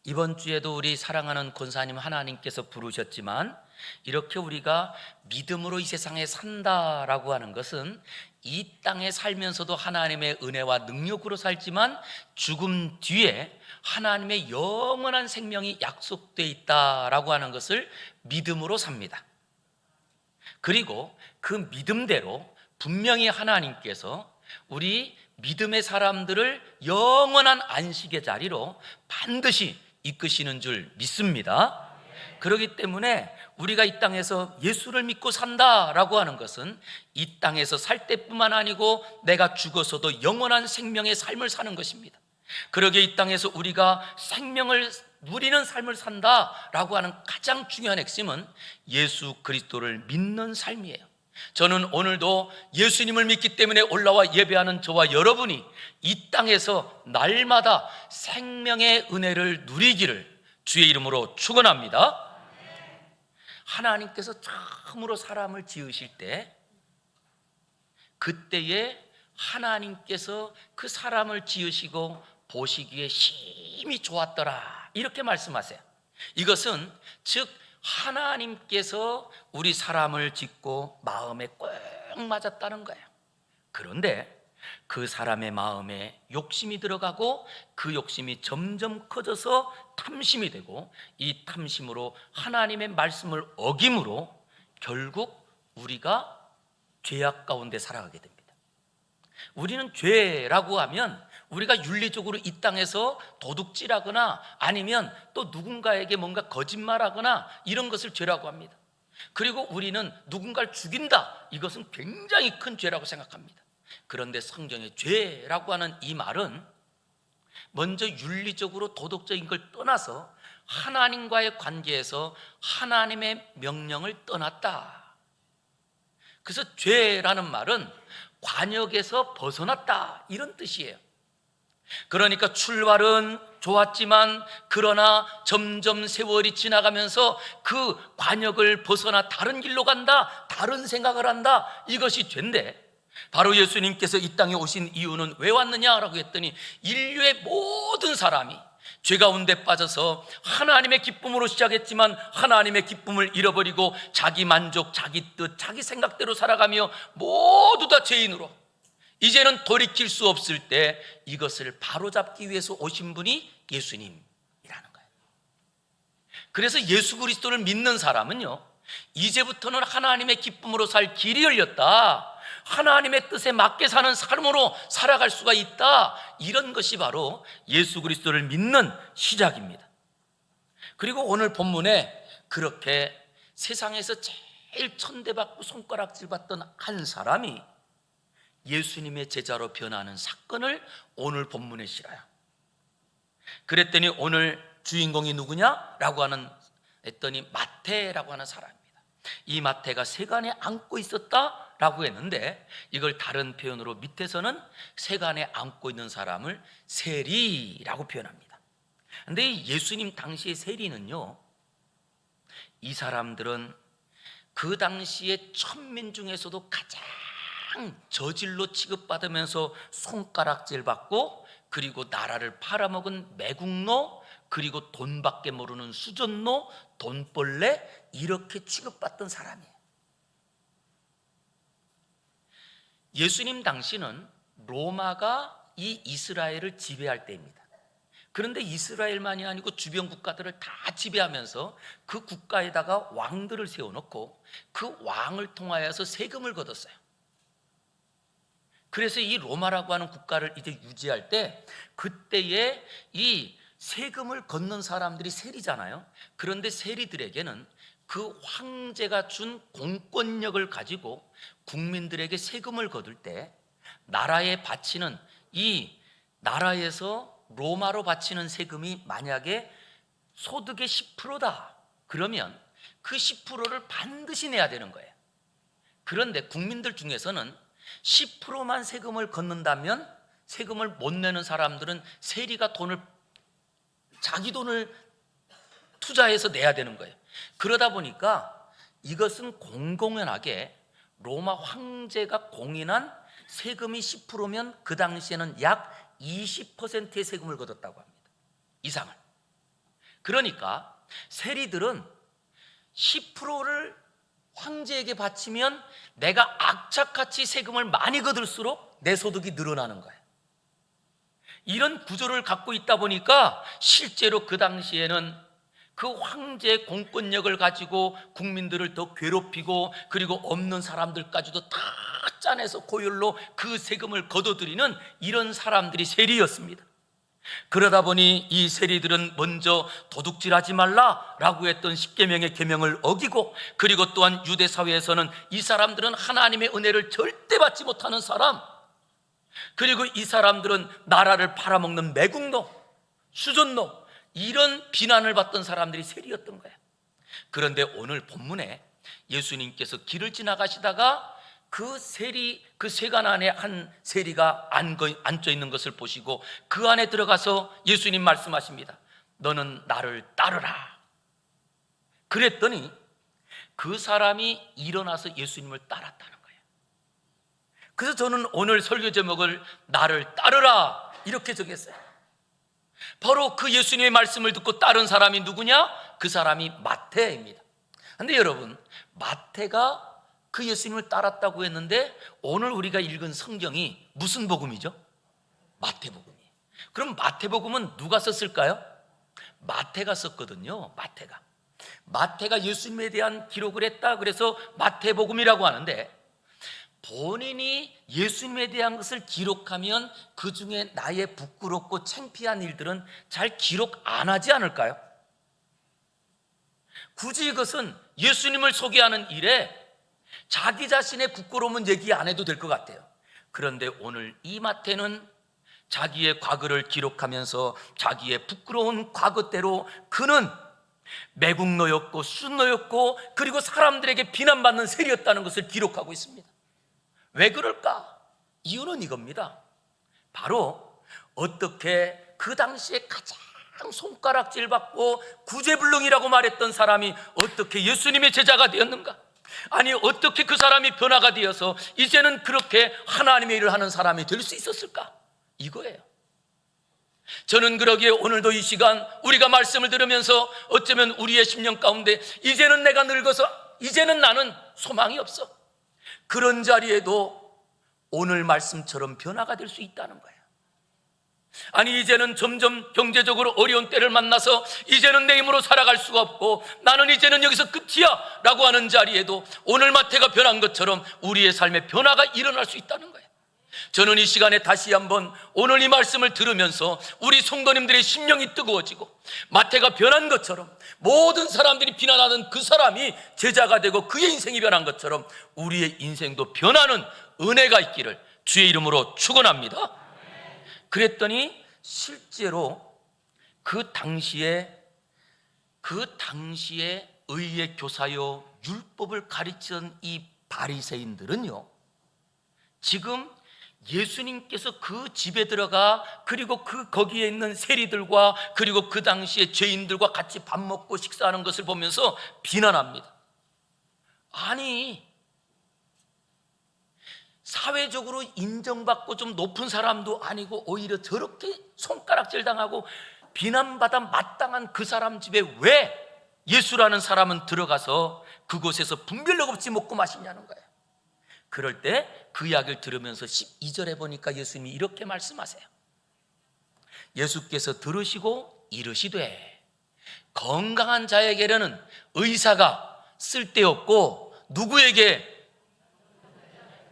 이번 주에도 우리 사랑하는 권사님 하나님께서 부르셨지만 이렇게 우리가 믿음으로 이 세상에 산다라고 하는 것은 이 땅에 살면서도 하나님의 은혜와 능력으로 살지만 죽음 뒤에 하나님의 영원한 생명이 약속되어 있다라고 하는 것을 믿음으로 삽니다. 그리고 그 믿음대로 분명히 하나님께서 우리 믿음의 사람들을 영원한 안식의 자리로 반드시 이끄시는 줄 믿습니다. 그렇기 때문에 우리가 이 땅에서 예수를 믿고 산다라고 하는 것은 이 땅에서 살 때뿐만 아니고 내가 죽어서도 영원한 생명의 삶을 사는 것입니다. 그러기에 이 땅에서 우리가 생명을 누리는 삶을 산다라고 하는 가장 중요한 핵심은 예수 그리스도를 믿는 삶이에요. 저는 오늘도 예수님을 믿기 때문에 올라와 예배하는 저와 여러분이 이 땅에서 날마다 생명의 은혜를 누리기를 주의 이름으로 축원합니다. 하나님께서 처음으로 사람을 지으실 때 그때에 하나님께서 그 사람을 지으시고 보시기에 심히 좋았더라 이렇게 말씀하세요. 이것은 즉 하나님께서 우리 사람을 짓고 마음에 꼭 맞았다는 거예요. 그런데 그 사람의 마음에 욕심이 들어가고 그 욕심이 점점 커져서 탐심이 되고 이 탐심으로 하나님의 말씀을 어김으로 결국 우리가 죄악 가운데 살아가게 됩니다. 우리는 죄라고 하면 우리가 윤리적으로 이 땅에서 도둑질하거나 아니면 또 누군가에게 뭔가 거짓말하거나 이런 것을 죄라고 합니다. 그리고 우리는 누군가를 죽인다, 이것은 굉장히 큰 죄라고 생각합니다. 그런데 성경의 죄라고 하는 이 말은 먼저 윤리적으로 도덕적인 걸 떠나서 하나님과의 관계에서 하나님의 명령을 떠났다. 그래서 죄라는 말은 관역에서 벗어났다 이런 뜻이에요. 그러니까 출발은 좋았지만 그러나 점점 세월이 지나가면서 그 관역을 벗어나 다른 길로 간다, 다른 생각을 한다, 이것이 죄인데 바로 예수님께서 이 땅에 오신 이유는 왜 왔느냐라고 했더니 인류의 모든 사람이 죄 가운데 빠져서 하나님의 기쁨으로 시작했지만 하나님의 기쁨을 잃어버리고 자기 만족, 자기 뜻, 자기 생각대로 살아가며 모두 다 죄인으로 이제는 돌이킬 수 없을 때 이것을 바로잡기 위해서 오신 분이 예수님이라는 거예요. 그래서 예수 그리스도를 믿는 사람은요, 이제부터는 하나님의 기쁨으로 살 길이 열렸다, 하나님의 뜻에 맞게 사는 삶으로 살아갈 수가 있다, 이런 것이 바로 예수 그리스도를 믿는 시작입니다. 그리고 오늘 본문에 그렇게 세상에서 제일 천대받고 손가락질 받던 한 사람이 예수님의 제자로 변하는 사건을 오늘 본문에 실어요. 그랬더니 오늘 주인공이 누구냐라고 했더니 마태라고 하는 사람입니다. 이 마태가 세간에 안고 있었다라고 했는데 이걸 다른 표현으로 밑에서는 세간에 안고 있는 사람을 세리라고 표현합니다. 그런데 예수님 당시의 세리는요, 이 사람들은 그 당시의 천민 중에서도 가장 저질로 취급받으면서 손가락질 받고 그리고 나라를 팔아먹은 매국노, 그리고 돈밖에 모르는 수전노, 돈벌레, 이렇게 취급받던 사람이에요. 예수님 당시는 로마가 이 이스라엘을 지배할 때입니다. 그런데 이스라엘만이 아니고 주변 국가들을 다 지배하면서 그 국가에다가 왕들을 세워놓고 그 왕을 통하여서 세금을 걷었어요. 그래서 이 로마라고 하는 국가를 이제 유지할 때 그때에 이 세금을 걷는 사람들이 세리잖아요. 그런데 세리들에게는 그 황제가 준 공권력을 가지고 국민들에게 세금을 거둘 때 나라에 바치는, 이 나라에서 로마로 바치는 세금이 만약에 소득의 10%다 그러면 그 10%를 반드시 내야 되는 거예요. 그런데 국민들 중에서는 10%만 세금을 걷는다면 세금을 못 내는 사람들은 세리가 자기 돈을 투자해서 내야 되는 거예요. 그러다 보니까 이것은 공공연하게 로마 황제가 공인한 세금이 10%면 그 당시에는 약 20%의 세금을 걷었다고 합니다. 이상을. 그러니까 세리들은 10%를 황제에게 바치면 내가 악착같이 세금을 많이 거둘수록 내 소득이 늘어나는 거예요. 이런 구조를 갖고 있다 보니까 실제로 그 당시에는 그 황제의 공권력을 가지고 국민들을 더 괴롭히고, 그리고 없는 사람들까지도 다 짜내서 고열로 그 세금을 거둬들이는 이런 사람들이 세리였습니다. 그러다 보니 이 세리들은 먼저 도둑질하지 말라라고 했던 십계명의 계명을 어기고, 그리고 또한 유대 사회에서는 이 사람들은 하나님의 은혜를 절대 받지 못하는 사람, 그리고 이 사람들은 나라를 팔아먹는 매국노, 수존노, 이런 비난을 받던 사람들이 세리였던 거예요. 그런데 오늘 본문에 예수님께서 길을 지나가시다가 그 세리, 그 세관 안에 한 세리가 앉아 있는 것을 보시고 그 안에 들어가서 예수님 말씀하십니다. 너는 나를 따르라. 그랬더니 그 사람이 일어나서 예수님을 따랐다는 거예요. 그래서 저는 오늘 설교 제목을 나를 따르라 이렇게 정했어요. 바로 그 예수님의 말씀을 듣고 따른 사람이 누구냐? 그 사람이 마태입니다. 그런데 여러분, 마태가 그 예수님을 따랐다고 했는데 오늘 우리가 읽은 성경이 무슨 복음이죠? 마태복음이에요. 그럼 마태복음은 누가 썼을까요? 마태가 썼거든요. 마태가 예수님에 대한 기록을 했다. 그래서 마태복음이라고 하는데, 본인이 예수님에 대한 것을 기록하면 그 중에 나의 부끄럽고 창피한 일들은 잘 기록 안 하지 않을까요? 굳이 이것은 예수님을 소개하는 일에 자기 자신의 부끄러움은 얘기 안 해도 될 것 같아요. 그런데 오늘 이 마태는 자기의 과거를 기록하면서 자기의 부끄러운 과거대로 그는 매국노였고 수노였고 그리고 사람들에게 비난받는 세리였다는 것을 기록하고 있습니다. 왜 그럴까? 이유는 이겁니다. 바로 어떻게 그 당시에 가장 손가락질 받고 구제불능이라고 말했던 사람이 어떻게 예수님의 제자가 되었는가? 아니 어떻게 그 사람이 변화가 되어서 이제는 그렇게 하나님의 일을 하는 사람이 될 수 있었을까? 이거예요. 저는 그러기에 오늘도 이 시간 우리가 말씀을 들으면서 어쩌면 우리의 심령 가운데 이제는 내가 늙어서 이제는 나는 소망이 없어, 그런 자리에도 오늘 말씀처럼 변화가 될 수 있다는 거예요. 아니 이제는 점점 경제적으로 어려운 때를 만나서 이제는 내 힘으로 살아갈 수가 없고 나는 이제는 여기서 끝이야 라고 하는 자리에도 오늘 마태가 변한 것처럼 우리의 삶에 변화가 일어날 수 있다는 거예요. 저는 이 시간에 다시 한번 오늘 이 말씀을 들으면서 우리 성도님들의 심령이 뜨거워지고 마태가 변한 것처럼 모든 사람들이 비난하는 그 사람이 제자가 되고 그의 인생이 변한 것처럼 우리의 인생도 변하는 은혜가 있기를 주의 이름으로 축원합니다. 그랬더니 실제로 그 당시에 의의 교사요 율법을 가르치던 이 바리새인들은요, 지금 예수님께서 그 집에 들어가 그리고 거기에 있는 세리들과 그리고 그 당시에 죄인들과 같이 밥 먹고 식사하는 것을 보면서 비난합니다. 아니 사회적으로 인정받고 좀 높은 사람도 아니고 오히려 저렇게 손가락질 당하고 비난받아 마땅한 그 사람 집에 왜 예수라는 사람은 들어가서 그곳에서 분별력 없이 먹고 마시냐는 거예요. 그럴 때 그 이야기를 들으면서 12절에 보니까 예수님이 이렇게 말씀하세요. 예수께서 들으시고 이르시되 건강한 자에게는 의사가 쓸데없고 누구에게?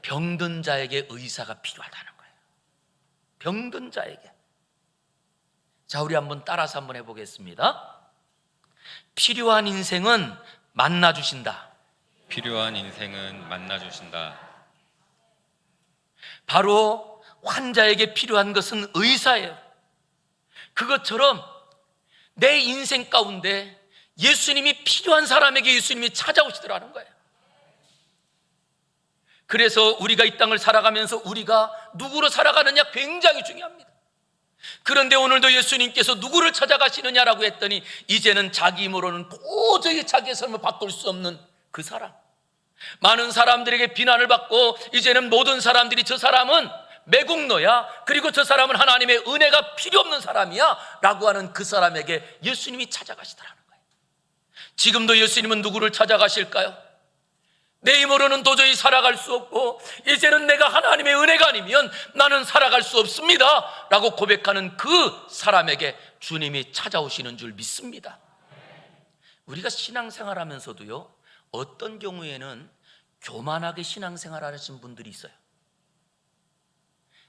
병든 자에게 의사가 필요하다는 거예요. 병든 자에게. 자, 우리 한번 따라서 한번 해보겠습니다. 필요한 인생은 만나주신다. 필요한 인생은 만나주신다. 바로 환자에게 필요한 것은 의사예요. 그것처럼 내 인생 가운데 예수님이 필요한 사람에게 예수님이 찾아오시더라는 거예요. 그래서 우리가 이 땅을 살아가면서 우리가 누구로 살아가느냐 굉장히 중요합니다. 그런데 오늘도 예수님께서 누구를 찾아가시느냐라고 했더니 이제는 자기 힘으로는 도저히 자기의 삶을 바꿀 수 없는 그 사람, 많은 사람들에게 비난을 받고 이제는 모든 사람들이 저 사람은 매국노야, 그리고 저 사람은 하나님의 은혜가 필요 없는 사람이야 라고 하는 그 사람에게 예수님이 찾아가시더라는 거예요. 지금도 예수님은 누구를 찾아가실까요? 내 힘으로는 도저히 살아갈 수 없고 이제는 내가 하나님의 은혜가 아니면 나는 살아갈 수 없습니다 라고 고백하는 그 사람에게 주님이 찾아오시는 줄 믿습니다. 우리가 신앙생활 하면서도요, 어떤 경우에는 교만하게 신앙생활 하시는 분들이 있어요.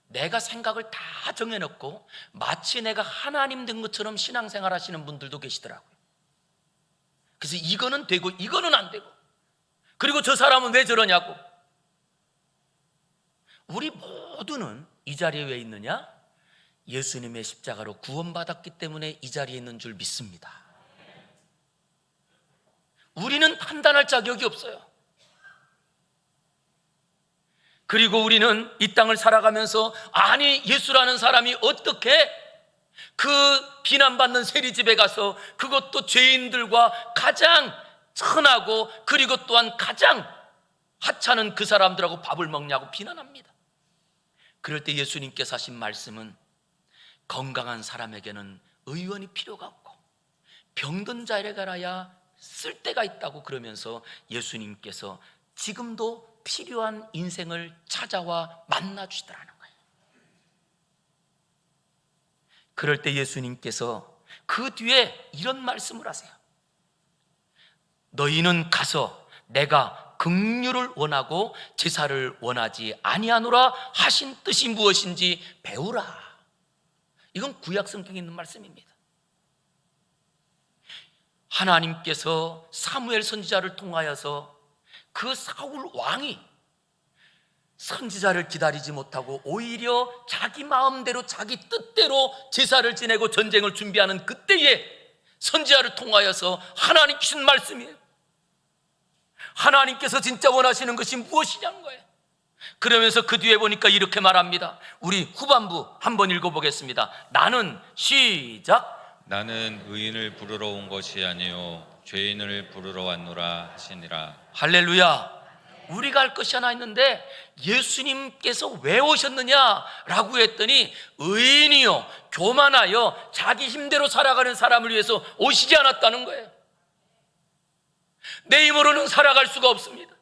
내가 생각을 다 정해놓고 마치 내가 하나님 된 것처럼 신앙생활 하시는 분들도 계시더라고요. 그래서 이거는 되고 이거는 안 되고, 그리고 저 사람은 왜 저러냐고. 우리 모두는 이 자리에 왜 있느냐? 예수님의 십자가로 구원받았기 때문에 이 자리에 있는 줄 믿습니다. 우리는 판단할 자격이 없어요. 그리고 우리는 이 땅을 살아가면서 아니 예수라는 사람이 어떻게 그 비난받는 세리집에 가서 그것도 죄인들과 가장 천하고 그리고 또한 가장 하찮은 그 사람들하고 밥을 먹냐고 비난합니다. 그럴 때 예수님께서 하신 말씀은 건강한 사람에게는 의원이 필요가 없고 병든 자에게 가라야 쓸 데가 있다고 그러면서 예수님께서 지금도 필요한 인생을 찾아와 만나주시더라는 거예요. 그럴 때 예수님께서 그 뒤에 이런 말씀을 하세요. 너희는 가서 내가 긍휼을 원하고 제사를 원하지 아니하노라 하신 뜻이 무엇인지 배우라. 이건 구약 성경에 있는 말씀입니다. 하나님께서 사무엘 선지자를 통하여서 그 사울 왕이 선지자를 기다리지 못하고 오히려 자기 마음대로 자기 뜻대로 제사를 지내고 전쟁을 준비하는 그때에 선지자를 통하여서 하나님 주신 말씀이에요. 하나님께서 진짜 원하시는 것이 무엇이냐는 거예요. 그러면서 그 뒤에 보니까 이렇게 말합니다. 우리 후반부 한번 읽어보겠습니다. 나는 시작. 나는 의인을 부르러 온 것이 아니요 죄인을 부르러 왔노라 하시니라. 할렐루야. 우리가 할 것이 하나 있는데 예수님께서 왜 오셨느냐라고 했더니 의인이요 교만하여 자기 힘대로 살아가는 사람을 위해서 오시지 않았다는 거예요. 내 힘으로는 살아갈 수가 없습니다.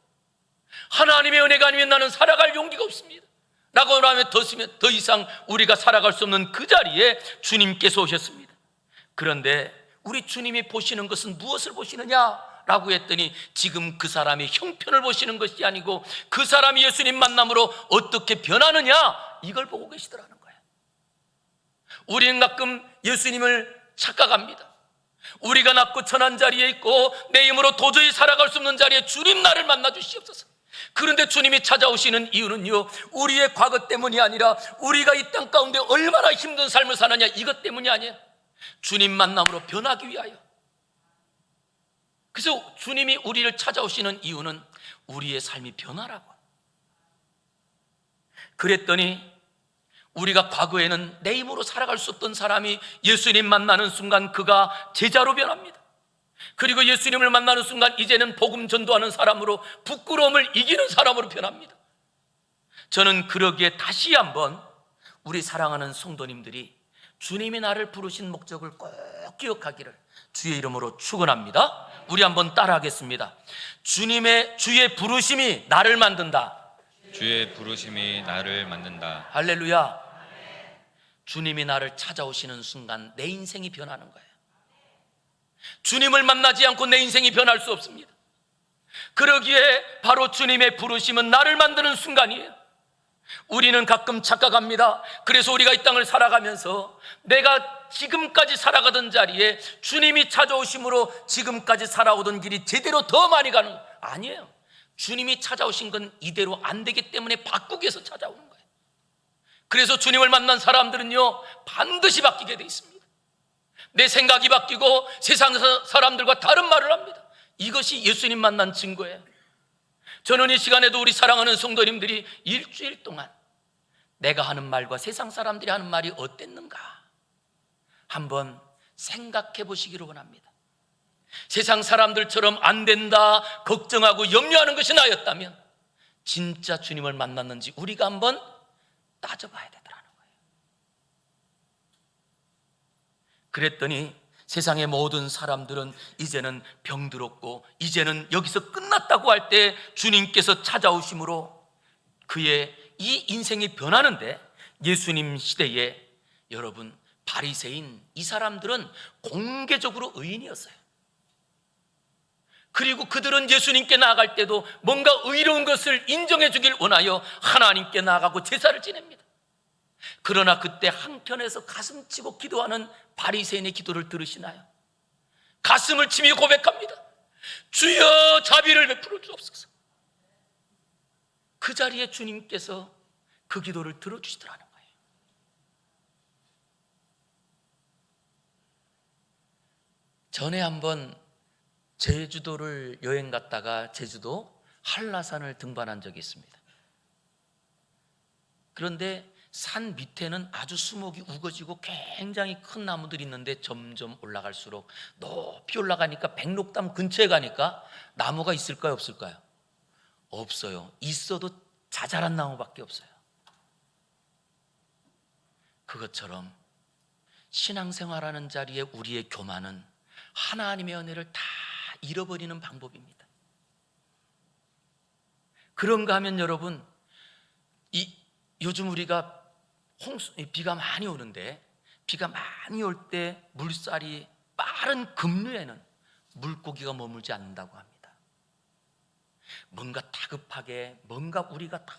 하나님의 은혜가 아니면 나는 살아갈 용기가 없습니다 라고 하면 더 이상 우리가 살아갈 수 없는 그 자리에 주님께서 오셨습니다. 그런데 우리 주님이 보시는 것은 무엇을 보시느냐라고 했더니 지금 그 사람이 형편을 보시는 것이 아니고 그 사람이 예수님 만남으로 어떻게 변하느냐, 이걸 보고 계시더라는 거예요. 우리는 가끔 예수님을 착각합니다. 우리가 낮고 천한 자리에 있고 내 힘으로 도저히 살아갈 수 없는 자리에 주님 나를 만나 주시옵소서. 그런데 주님이 찾아오시는 이유는요, 우리의 과거 때문이 아니라 우리가 이 땅 가운데 얼마나 힘든 삶을 사느냐, 이것 때문이 아니에요. 주님 만남으로 변하기 위하여. 그래서 주님이 우리를 찾아오시는 이유는 우리의 삶이 변하라고. 그랬더니 우리가 과거에는 내 힘으로 살아갈 수 없던 사람이 예수님 만나는 순간 그가 제자로 변합니다. 그리고 예수님을 만나는 순간 이제는 복음 전도하는 사람으로, 부끄러움을 이기는 사람으로 변합니다. 저는 그러기에 다시 한번 우리 사랑하는 성도님들이 주님이 나를 부르신 목적을 꼭 기억하기를 주의 이름으로 축원합니다. 우리 한번 따라하겠습니다. 주의 부르심이 나를 만든다. 주의 부르심이 나를 만든다. 할렐루야. 주님이 나를 찾아오시는 순간 내 인생이 변하는 거예요. 주님을 만나지 않고 내 인생이 변할 수 없습니다. 그러기에 바로 주님의 부르심은 나를 만드는 순간이에요. 우리는 가끔 착각합니다. 그래서 우리가 이 땅을 살아가면서 내가 지금까지 살아가던 자리에 주님이 찾아오심으로 지금까지 살아오던 길이 제대로 더 많이 가는, 아니에요. 주님이 찾아오신 건 이대로 안 되기 때문에 바꾸기 위해서 찾아오는 거예요. 그래서 주님을 만난 사람들은요 반드시 바뀌게 돼 있습니다. 내 생각이 바뀌고 세상 사람들과 다른 말을 합니다. 이것이 예수님 만난 증거예요. 저는 이 시간에도 우리 사랑하는 성도님들이 일주일 동안 내가 하는 말과 세상 사람들이 하는 말이 어땠는가 한번 생각해 보시기를 원합니다. 세상 사람들처럼 안 된다 걱정하고 염려하는 것이 나였다면 진짜 주님을 만났는지 우리가 한번 따져봐야 되더라는 거예요. 그랬더니 세상의 모든 사람들은 이제는 병들었고 이제는 여기서 끝났다고 할 때 주님께서 찾아오심으로 그의 이 인생이 변하는데, 예수님 시대에 여러분 바리새인 이 사람들은 공개적으로 의인이었어요. 그리고 그들은 예수님께 나아갈 때도 뭔가 의로운 것을 인정해 주길 원하여 하나님께 나아가고 제사를 지냅니다. 그러나 그때 한켠에서 가슴치고 기도하는 바리새인의 기도를 들으시나요? 가슴을 치며 고백합니다. 주여 자비를 베풀어 주옵소서. 그 자리에 주님께서 그 기도를 들어주시더라는 거예요. 전에 한번 제주도를 여행 갔다가 제주도 한라산을 등반한 적이 있습니다. 그런데 산 밑에는 아주 수목이 우거지고 굉장히 큰 나무들이 있는데 점점 올라갈수록 높이 올라가니까 백록담 근처에 가니까 나무가 있을까요, 없을까요? 없어요. 있어도 자잘한 나무밖에 없어요. 그것처럼 신앙생활하는 자리에 우리의 교만은 하나님의 은혜를 다 잃어버리는 방법입니다. 그런가 하면 여러분, 요즘 우리가 비가 많이 오는데, 비가 많이 올 때 물살이 빠른 급류에는 물고기가 머물지 않는다고 합니다. 뭔가 다급하게, 뭔가 우리가 다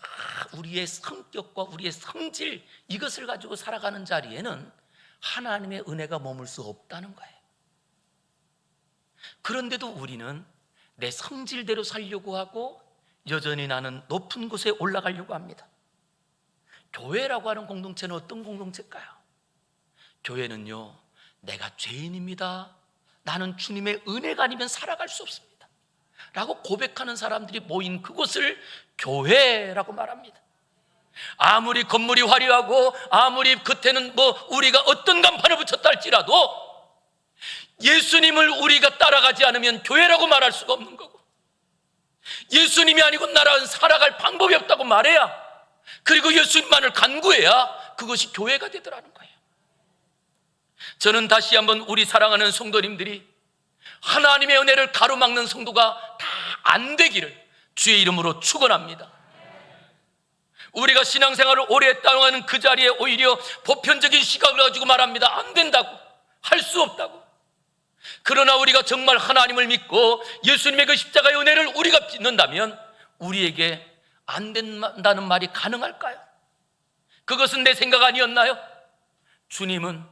우리의 성격과 우리의 성질 이것을 가지고 살아가는 자리에는 하나님의 은혜가 머물 수 없다는 거예요. 그런데도 우리는 내 성질대로 살려고 하고 여전히 나는 높은 곳에 올라가려고 합니다. 교회라고 하는 공동체는 어떤 공동체일까요? 교회는요, 내가 죄인입니다, 나는 주님의 은혜가 아니면 살아갈 수 없습니다 라고 고백하는 사람들이 모인 그곳을 교회라고 말합니다. 아무리 건물이 화려하고 아무리 겉에는 우리가 어떤 간판을 붙였다 할지라도 예수님을 우리가 따라가지 않으면 교회라고 말할 수가 없는 거고, 예수님이 아니고 나라는 살아갈 방법이 없다고 말해야, 그리고 예수님만을 간구해야 그것이 교회가 되더라는 거예요. 저는 다시 한번 우리 사랑하는 성도님들이 하나님의 은혜를 가로막는 성도가 다 안 되기를 주의 이름으로 축원합니다. 우리가 신앙생활을 오래 했다고 하는 그 자리에 오히려 보편적인 시각을 가지고 말합니다. 안 된다고, 할 수 없다고. 그러나 우리가 정말 하나님을 믿고 예수님의 그 십자가의 은혜를 우리가 믿는다면 우리에게 안 된다는 말이 가능할까요? 그것은 내 생각 아니었나요? 주님은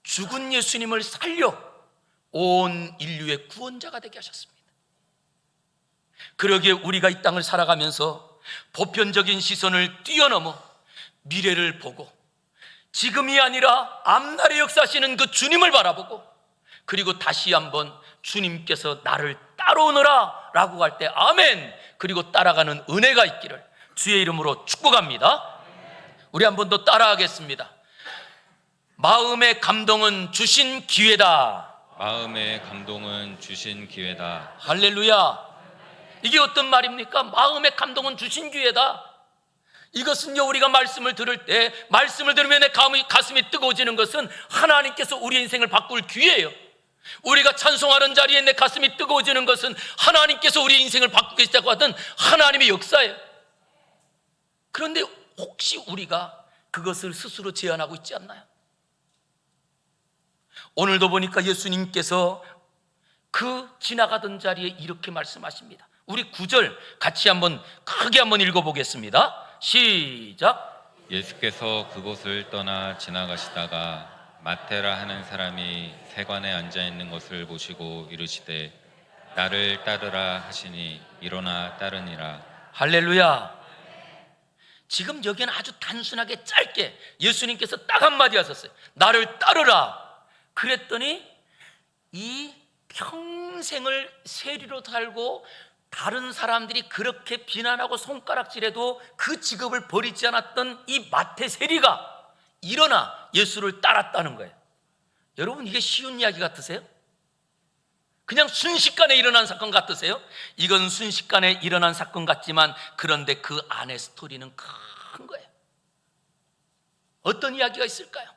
죽은 예수님을 살려 온 인류의 구원자가 되게 하셨습니다. 그러기에 우리가 이 땅을 살아가면서 보편적인 시선을 뛰어넘어 미래를 보고 지금이 아니라 앞날에 역사하시는 그 주님을 바라보고, 그리고 다시 한번 주님께서 나를 따라오너라 라고 할 때 아멘, 그리고 따라가는 은혜가 있기를 주의 이름으로 축복합니다. 우리 한 번 더 따라하겠습니다. 마음의 감동은 주신 기회다. 마음의 감동은 주신 기회다. 할렐루야. 이게 어떤 말입니까? 마음의 감동은 주신 기회다. 이것은요, 우리가 말씀을 들을 때, 말씀을 들으면 내 가슴이 뜨거워지는 것은 하나님께서 우리 인생을 바꿀 기회예요. 우리가 찬송하는 자리에 내 가슴이 뜨거워지는 것은 하나님께서 우리 인생을 바꾸겠다고 하던 하나님의 역사예요. 그런데 혹시 우리가 그것을 스스로 제한하고 있지 않나요? 오늘도 보니까 예수님께서 그 지나가던 자리에 이렇게 말씀하십니다. 우리 9절 같이 한번 크게 한번 읽어보겠습니다. 시작. 예수께서 그곳을 떠나 지나가시다가 마테라 하는 사람이 세관에 앉아 있는 것을 보시고 이르시되 나를 따르라 하시니 일어나 따르니라. 할렐루야. 지금 여기는 아주 단순하게 짧게 예수님께서 딱 한마디 하셨어요. 나를 따르라. 그랬더니 이 평생을 세리로 살고 다른 사람들이 그렇게 비난하고 손가락질해도 그 직업을 버리지 않았던 이 마태 세리가 일어나 예수를 따랐다는 거예요. 여러분, 이게 쉬운 이야기 같으세요? 그냥 순식간에 일어난 사건 같으세요? 이건 순식간에 일어난 사건 같지만 그런데 그 안에 스토리는 큰 거예요. 어떤 이야기가 있을까요?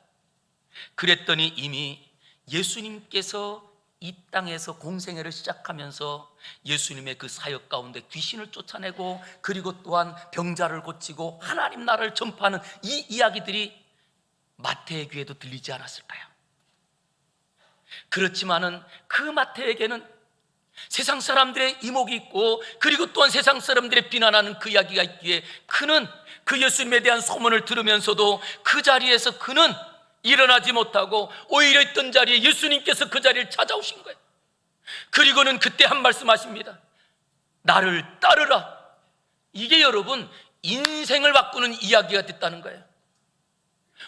그랬더니 이미 예수님께서 이 땅에서 공생애를 시작하면서 예수님의 그 사역 가운데 귀신을 쫓아내고 그리고 또한 병자를 고치고 하나님 나라를 전파하는 이 이야기들이 마태의 귀에도 들리지 않았을까요? 그렇지만은 그 마태에게는 세상 사람들의 이목이 있고 그리고 또한 세상 사람들의 비난하는 그 이야기가 있기에 그는 그 예수님에 대한 소문을 들으면서도 그 자리에서 그는 일어나지 못하고 오히려 있던 자리에 예수님께서 그 자리를 찾아오신 거예요. 그리고는 그때 한 말씀 하십니다. 나를 따르라. 이게 여러분 인생을 바꾸는 이야기가 됐다는 거예요.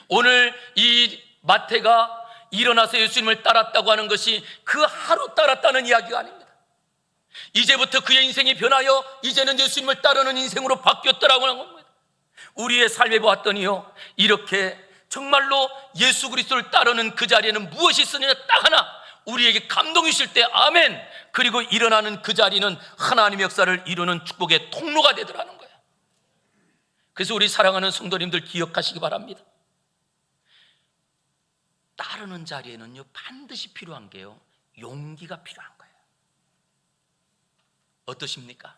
오늘 이 마태가 일어나서 예수님을 따랐다고 하는 것이 그 하루 따랐다는 이야기가 아닙니다. 이제부터 그의 인생이 변하여 이제는 예수님을 따르는 인생으로 바뀌었더라고 하는 겁니다. 우리의 삶에 보았더니요, 이렇게 정말로 예수 그리스도를 따르는 그 자리에는 무엇이 있으냐 딱 하나, 우리에게 감동이 있을 때 아멘, 그리고 일어나는 그 자리는 하나님의 역사를 이루는 축복의 통로가 되더라는 거예요. 그래서 우리 사랑하는 성도님들 기억하시기 바랍니다. 따르는 자리에는요 반드시 필요한 게요, 용기가 필요한 거예요. 어떠십니까?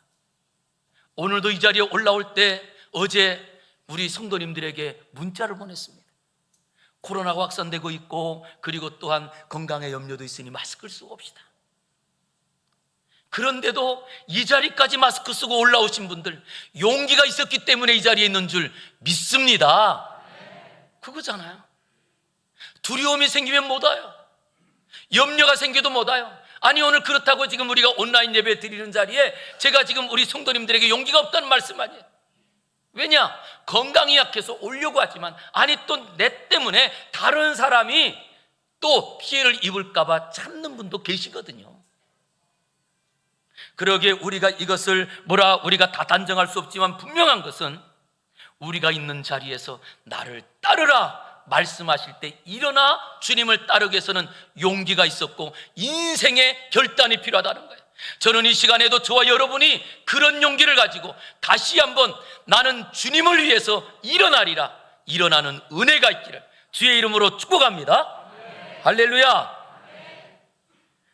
오늘도 이 자리에 올라올 때 어제 우리 성도님들에게 문자를 보냈습니다. 코로나가 확산되고 있고 그리고 또한 건강에 염려도 있으니 마스크를 쓰고 옵시다. 그런데도 이 자리까지 마스크 쓰고 올라오신 분들, 용기가 있었기 때문에 이 자리에 있는 줄 믿습니다. 그거잖아요. 두려움이 생기면 못 와요. 염려가 생겨도 못 와요. 아니 오늘 그렇다고 지금 우리가 온라인 예배 드리는 자리에 제가 지금 우리 성도님들에게 용기가 없다는 말씀 아니에요. 왜냐? 건강이 약해서 오려고 하지만 아니 또 내 때문에 다른 사람이 또 피해를 입을까 봐 참는 분도 계시거든요. 그러기에 우리가 이것을 우리가 다 단정할 수 없지만 분명한 것은 우리가 있는 자리에서 나를 따르라 말씀하실 때 일어나 주님을 따르기 위해서는 용기가 있었고 인생의 결단이 필요하다는 거예요. 저는 이 시간에도 저와 여러분이 그런 용기를 가지고 다시 한번 나는 주님을 위해서 일어나리라, 일어나는 은혜가 있기를 주의 이름으로 축복합니다. 할렐루야.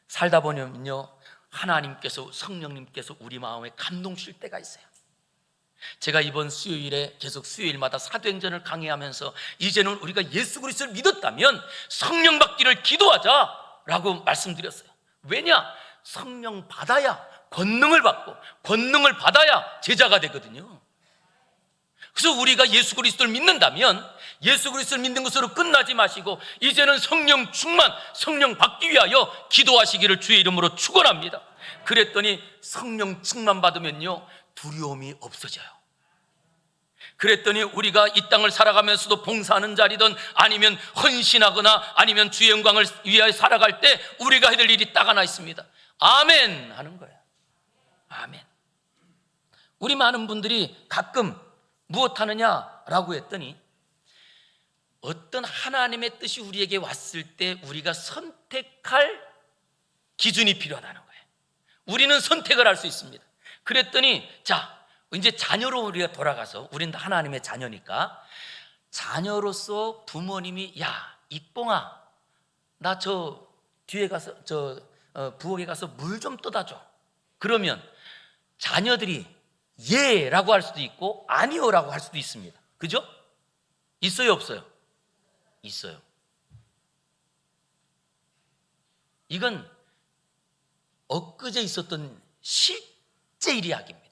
살다 보면요 하나님께서, 성령님께서 우리 마음에 감동 주실 때가 있어요. 제가 이번 수요일에 계속 수요일마다 사도행전을 강의하면서 이제는 우리가 예수 그리스도를 믿었다면 성령 받기를 기도하자라고 말씀드렸어요. 왜냐? 성령 받아야 권능을 받고 권능을 받아야 제자가 되거든요. 그래서 우리가 예수 그리스도를 믿는다면 예수 그리스도를 믿는 것으로 끝나지 마시고 이제는 성령 충만, 성령 받기 위하여 기도하시기를 주의 이름으로 축원합니다. 그랬더니 성령 충만 받으면요 두려움이 없어져요. 그랬더니 우리가 이 땅을 살아가면서도 봉사하는 자리든 아니면 헌신하거나 아니면 주의 영광을 위하여 살아갈 때 우리가 해야 될 일이 딱 하나 있습니다. 아멘 하는 거예요. 아멘. 우리 많은 분들이 가끔 무엇 하느냐라고 했더니 어떤 하나님의 뜻이 우리에게 왔을 때 우리가 선택할 기준이 필요하다는 거예요. 우리는 선택을 할 수 있습니다. 그랬더니 자 이제 자녀로 우리가 돌아가서, 우리는 하나님의 자녀니까 자녀로서 부모님이 야 이뽕아 나 저 뒤에 가서 부엌에 가서 물 좀 떠다 줘. 그러면 자녀들이 예 라고 할 수도 있고 아니요 라고 할 수도 있습니다. 그죠? 있어요 없어요? 있어요. 이건 엊그제 있었던 실제 이야기입니다.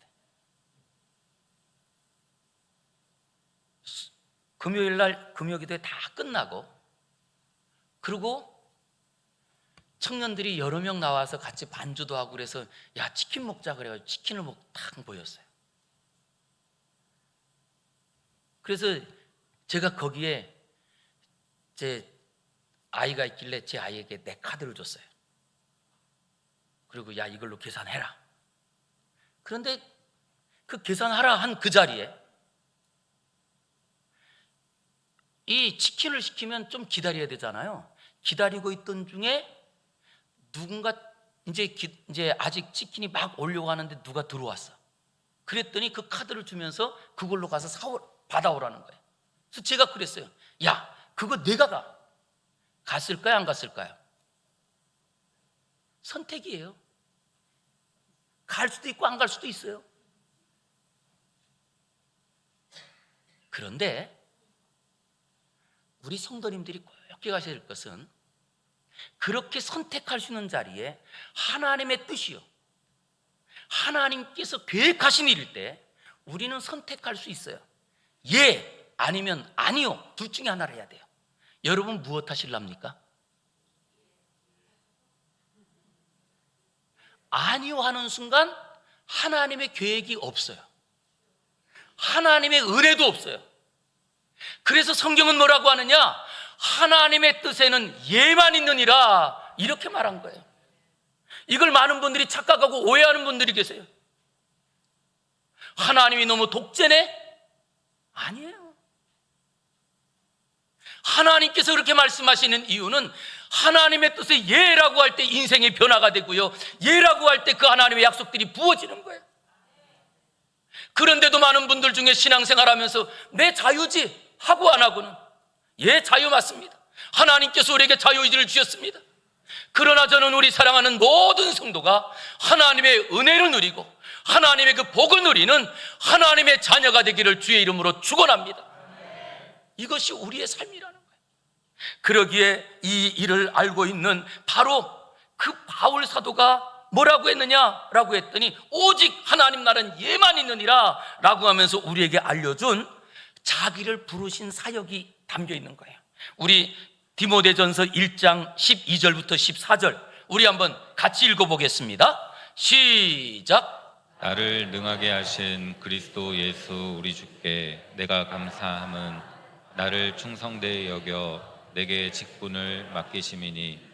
금요일날 금요기도회 다 끝나고 그리고 청년들이 여러 명 나와서 같이 반주도 하고 그래서 야 치킨 먹자 그래가지고 치킨을 먹고 탁 보였어요. 그래서 제가 거기에 제 아이가 있길래 제 아이에게 내 카드를 줬어요. 그리고 야 이걸로 계산해라. 그런데 그 계산하라 한 그 자리에 이 치킨을 시키면 좀 기다려야 되잖아요. 기다리고 있던 중에 누군가 이제 아직 치킨이 막 오려고 하는데 누가 들어왔어. 그랬더니 그 카드를 주면서 그걸로 가서 받아오라는 거예요. 그래서 제가 그랬어요. 야, 그거 내가 갔을까요? 안 갔을까요? 선택이에요. 갈 수도 있고 안 갈 수도 있어요. 그런데 우리 성도님들이 꼭 기억하셔야 될 것은 그렇게 선택할 수 있는 자리에 하나님의 뜻이요, 하나님께서 계획하신 일일 때 우리는 선택할 수 있어요. 예 아니면 아니요, 둘 중에 하나를 해야 돼요. 여러분 무엇 하실랍니까? 아니요 하는 순간 하나님의 계획이 없어요. 하나님의 은혜도 없어요. 그래서 성경은 뭐라고 하느냐? 하나님의 뜻에는 예만 있느니라, 이렇게 말한 거예요. 이걸 많은 분들이 착각하고 오해하는 분들이 계세요. 하나님이 너무 독재네? 아니에요. 하나님께서 그렇게 말씀하시는 이유는 하나님의 뜻에 예라고 할 때 인생의 변화가 되고요, 예라고 할 때 그 하나님의 약속들이 부어지는 거예요. 그런데도 많은 분들 중에 신앙생활하면서 내 자유지 하고 안 하고는, 예, 자유 맞습니다. 하나님께서 우리에게 자유의지를 주셨습니다. 그러나 저는 우리 사랑하는 모든 성도가 하나님의 은혜를 누리고 하나님의 그 복을 누리는 하나님의 자녀가 되기를 주의 이름으로 축원합니다. 이것이 우리의 삶이라는 거예요. 그러기에 이 일을 알고 있는 바로 그 바울 사도가 뭐라고 했느냐라고 했더니 오직 하나님 나라는 예만 있느니라 라고 하면서 우리에게 알려준 자기를 부르신 사역이 담겨 있는 거예요. 우리 디모데전서 1장 12절부터 14절 우리 한번 같이 읽어보겠습니다. 시작. 나를 능하게 하신 그리스도 예수 우리 주께 내가 감사함은 나를 충성되이 여겨 내게 직분을 맡기심이니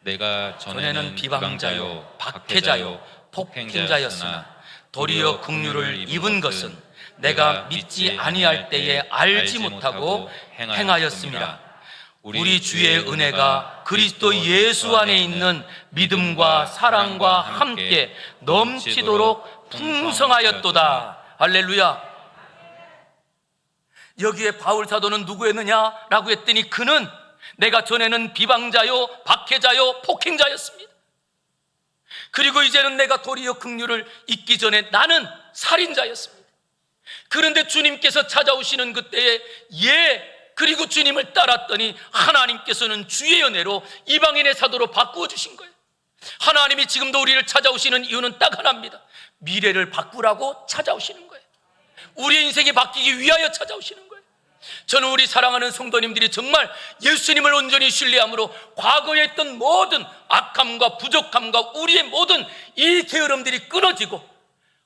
내가 전에는 비방자요 박해자요 폭행자였으나 도리어 긍휼을 입은 것은 내가 믿지 아니할 때에 알지 못하고 행하였음이라. 우리 주의 은혜가 그리스도 예수 안에 있는 믿음과 사랑과 함께 넘치도록 풍성하였도다. 할렐루야. 여기에 바울 사도는 누구였느냐라고 했더니 그는 내가 전에는 비방자요 박해자요 폭행자였습니다. 그리고 이제는 내가 도리어 긍휼을 잊기 전에 나는 살인자였습니다. 그런데 주님께서 찾아오시는 그때에 그리고 주님을 따랐더니 하나님께서는 주의 은혜로 이방인의 사도로 바꾸어 주신 거예요. 하나님이 지금도 우리를 찾아오시는 이유는 딱 하나입니다. 미래를 바꾸라고 찾아오시는 거예요. 우리의 인생이 바뀌기 위하여 찾아오시는 거예요. 저는 우리 사랑하는 성도님들이 정말 예수님을 온전히 신뢰함으로 과거에 있던 모든 악함과 부족함과 우리의 모든 이 게으름들이 끊어지고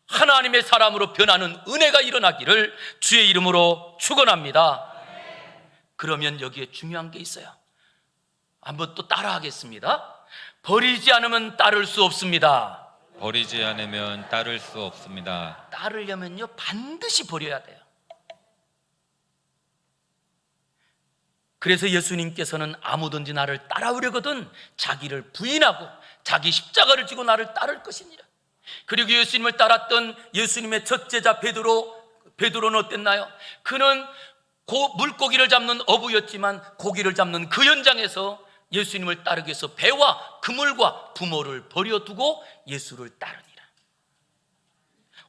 하나님의 사람으로 변하는 은혜가 일어나기를 주의 이름으로 축원합니다. 그러면 여기에 중요한 게 있어요. 한번 또 따라하겠습니다. 버리지 않으면 따를 수 없습니다. 버리지 않으면 따를 수 없습니다. 따르려면요 반드시 버려야 돼요. 그래서 예수님께서는 아무든지 나를 따라오려거든 자기를 부인하고 자기 십자가를 지고 나를 따를 것이니라. 그리고 예수님을 따랐던 예수님의 첫 제자 베드로는 어땠나요? 그는 물고기를 잡는 어부였지만 고기를 잡는 그 현장에서 예수님을 따르기 위해서 배와 그물과 부모를 버려두고 예수를 따르니라.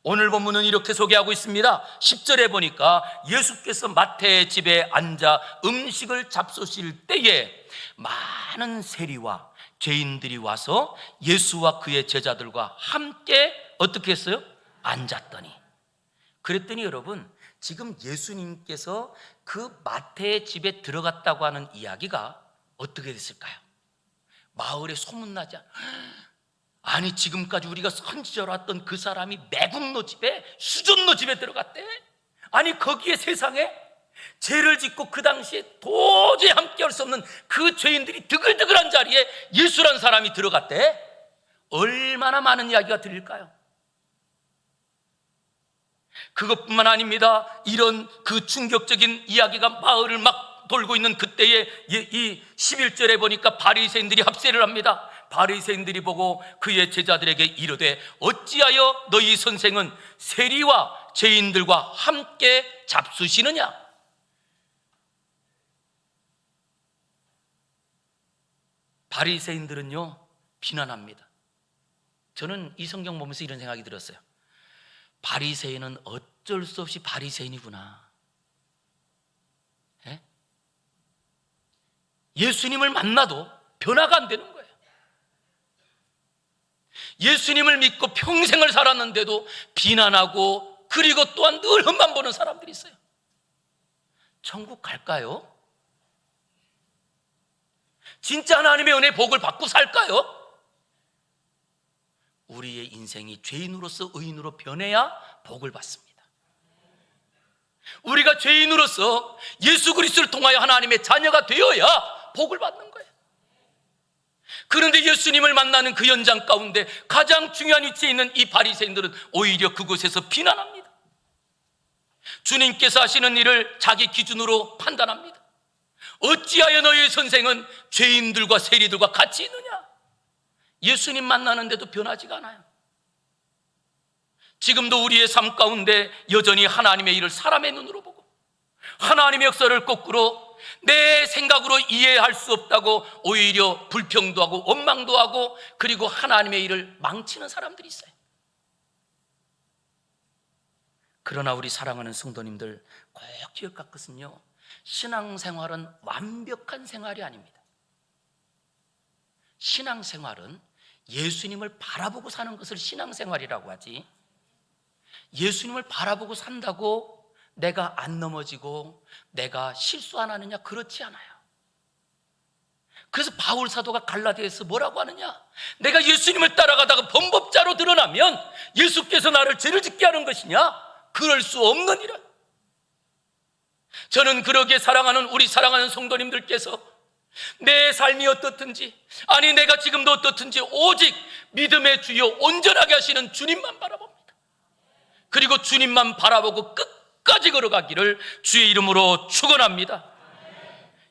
오늘 본문은 이렇게 소개하고 있습니다. 10절에 보니까 예수께서 마태의 집에 앉아 음식을 잡수실 때에 많은 세리와 죄인들이 와서 예수와 그의 제자들과 함께 어떻게 했어요? 앉았더니. 그랬더니 여러분, 지금 예수님께서 그 마태의 집에 들어갔다고 하는 이야기가 어떻게 됐을까요? 마을에 소문나지 않아. 아니 지금까지 우리가 선지자로 왔던 그 사람이 매국노 집에, 수전노 집에 들어갔대. 아니 거기에 세상에 죄를 짓고 그 당시에 도저히 함께할 수 없는 그 죄인들이 드글드글한 자리에 예수란 사람이 들어갔대. 얼마나 많은 이야기가 들릴까요? 그것뿐만 아닙니다. 이런 그 충격적인 이야기가 마을을 막 돌고 있는 그때에 이 11절에 보니까 바리새인들이 합세를 합니다. 바리새인들이 보고 그의 제자들에게 이르되 어찌하여 너희 선생은 세리와 죄인들과 함께 잡수시느냐? 바리새인들은요 비난합니다. 저는 이 성경 보면서 이런 생각이 들었어요. 바리새인은 어쩔 수 없이 바리새인이구나. 예? 예수님을 만나도 변화가 안 되는 거예요. 예수님을 믿고 평생을 살았는데도 비난하고 그리고 또한 늘 흠만 보는 사람들이 있어요. 천국 갈까요? 진짜 하나님의 은혜 복을 받고 살까요? 우리의 인생이 죄인으로서 의인으로 변해야 복을 받습니다. 우리가 죄인으로서 예수 그리스도를 통하여 하나님의 자녀가 되어야 복을 받는 거예요. 그런데 예수님을 만나는 그 현장 가운데 가장 중요한 위치에 있는 이 바리새인들은 오히려 그곳에서 비난합니다. 주님께서 하시는 일을 자기 기준으로 판단합니다. 어찌하여 너희 선생은 죄인들과 세리들과 같이 있느냐? 예수님 만나는데도 변하지가 않아요. 지금도 우리의 삶 가운데 여전히 하나님의 일을 사람의 눈으로 보고 하나님의 역사를 거꾸로 내 생각으로 이해할 수 없다고 오히려 불평도 하고 원망도 하고 그리고 하나님의 일을 망치는 사람들이 있어요. 그러나 우리 사랑하는 성도님들 꼭 기억할 것은요, 신앙생활은 완벽한 생활이 아닙니다. 신앙생활은 예수님을 바라보고 사는 것을 신앙생활이라고 하지, 예수님을 바라보고 산다고 내가 안 넘어지고 내가 실수 안 하느냐? 그렇지 않아요. 그래서 바울 사도가 갈라디아에서 뭐라고 하느냐? 내가 예수님을 따라가다가 범법자로 드러나면 예수께서 나를 죄를 짓게 하는 것이냐? 그럴 수 없느니라. 저는 그러기에 사랑하는 우리 사랑하는 성도님들께서 내 삶이 어떻든지, 아니 내가 지금도 어떻든지 오직 믿음의 주여 온전하게 하시는 주님만 바라봅니다. 그리고 주님만 바라보고 끝까지 걸어가기를 주의 이름으로 축원합니다.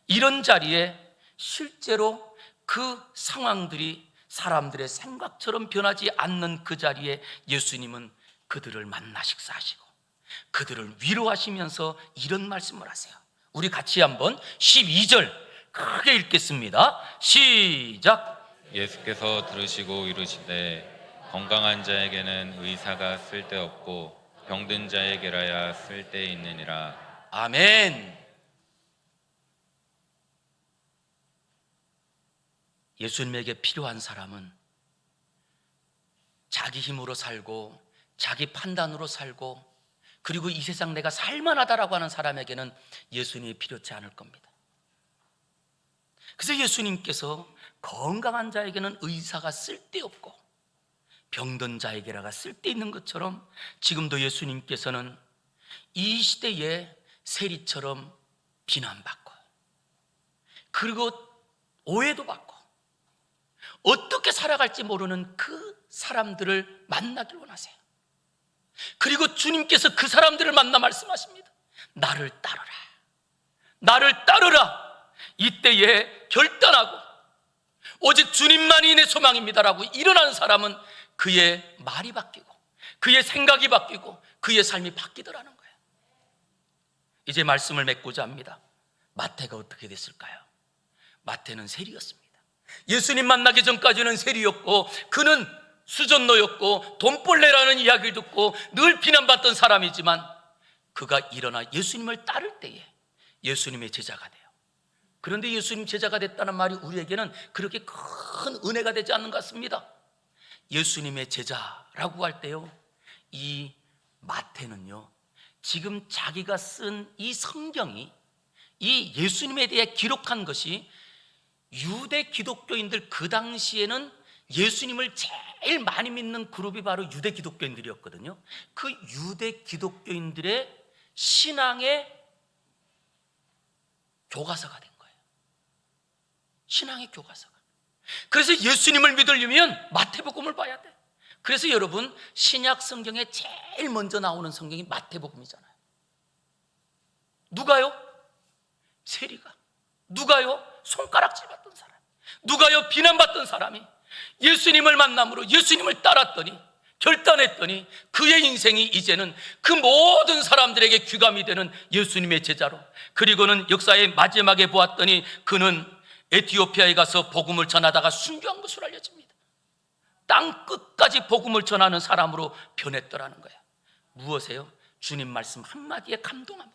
이런 자리에 실제로 그 상황들이 사람들의 생각처럼 변하지 않는 그 자리에 예수님은 그들을 만나 식사하시고 그들을 위로하시면서 이런 말씀을 하세요. 우리 같이 한번 12절 크게 읽겠습니다. 시작. 예수께서 들으시고 이르시되 건강한 자에게는 의사가 쓸데없고 병든 자에게라야 쓸데있느니라. 아멘. 예수님에게 필요한 사람은 자기 힘으로 살고 자기 판단으로 살고 그리고 이 세상 내가 살만하다라고 하는 사람에게는 예수님이 필요치 않을 겁니다. 그래서 예수님께서 건강한 자에게는 의사가 쓸데없고 병든 자에게라가 쓸데있는 것처럼 지금도 예수님께서는 이 시대에 세리처럼 비난받고 그리고 오해도 받고 어떻게 살아갈지 모르는 그 사람들을 만나길 원하세요. 그리고 주님께서 그 사람들을 만나 말씀하십니다. 나를 따르라. 나를 따르라. 이때에 결단하고 오직 주님만이 내 소망입니다라고 일어난 사람은 그의 말이 바뀌고 그의 생각이 바뀌고 그의 삶이 바뀌더라는 거예요. 이제 말씀을 맺고자 합니다. 마태가 어떻게 됐을까요? 마태는 세리였습니다. 예수님 만나기 전까지는 세리였고 그는 수전노였고 돈벌레라는 이야기를 듣고 늘 비난받던 사람이지만 그가 일어나 예수님을 따를 때에 예수님의 제자가 돼요. 그런데 예수님 제자가 됐다는 말이 우리에게는 그렇게 큰 은혜가 되지 않는 것 같습니다. 예수님의 제자라고 할 때요, 이 마태는요 지금 자기가 쓴 이 성경이 이 예수님에 대해 기록한 것이 유대 기독교인들 그 당시에는 예수님을 제일 많이 믿는 그룹이 바로 유대 기독교인들이었거든요. 그 유대 기독교인들의 신앙의 교과서가 된 거예요. 신앙의 교과서가. 그래서 예수님을 믿으려면 마태복음을 봐야 돼. 그래서 여러분 신약 성경에 제일 먼저 나오는 성경이 마태복음이잖아요. 누가요? 세리가. 누가요? 손가락질 받던 사람. 누가요? 비난받던 사람이 예수님을 만남으로 예수님을 따랐더니 결단했더니 그의 인생이 이제는 그 모든 사람들에게 귀감이 되는 예수님의 제자로, 그리고는 역사의 마지막에 보았더니 그는 에티오피아에 가서 복음을 전하다가 순교한 것으로 알려집니다. 땅 끝까지 복음을 전하는 사람으로 변했더라는 거예요. 무엇이에요? 주님 말씀 한마디에 감동함으로.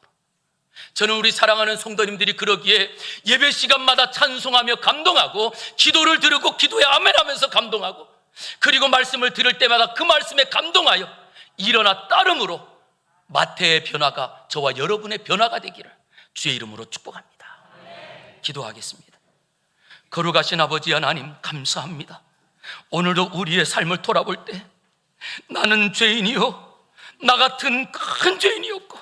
저는 우리 사랑하는 성도님들이 그러기에 예배 시간마다 찬송하며 감동하고, 기도를 들고 기도에 아멘하면서 감동하고, 그리고 말씀을 들을 때마다 그 말씀에 감동하여 일어나 따름으로 마태의 변화가 저와 여러분의 변화가 되기를 주의 이름으로 축복합니다. 기도하겠습니다. 거룩하신 아버지 하나님, 감사합니다. 오늘도 우리의 삶을 돌아볼 때 나는 죄인이요, 나 같은 큰 죄인이었고,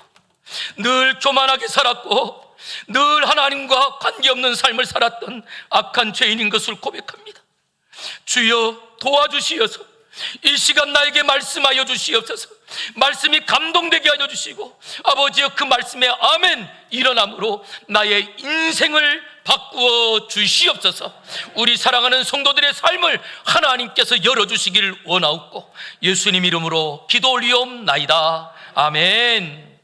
늘 교만하게 살았고, 늘 하나님과 관계없는 삶을 살았던 악한 죄인인 것을 고백합니다. 주여 도와주시어서 이 시간 나에게 말씀하여 주시옵소서. 말씀이 감동되게 하여 주시고, 아버지여 그 말씀에 아멘 일어남으로 나의 인생을 바꾸어 주시옵소서. 우리 사랑하는 성도들의 삶을 하나님께서 열어주시기를 원하옵고 예수님 이름으로 기도 올리옵나이다. 아멘.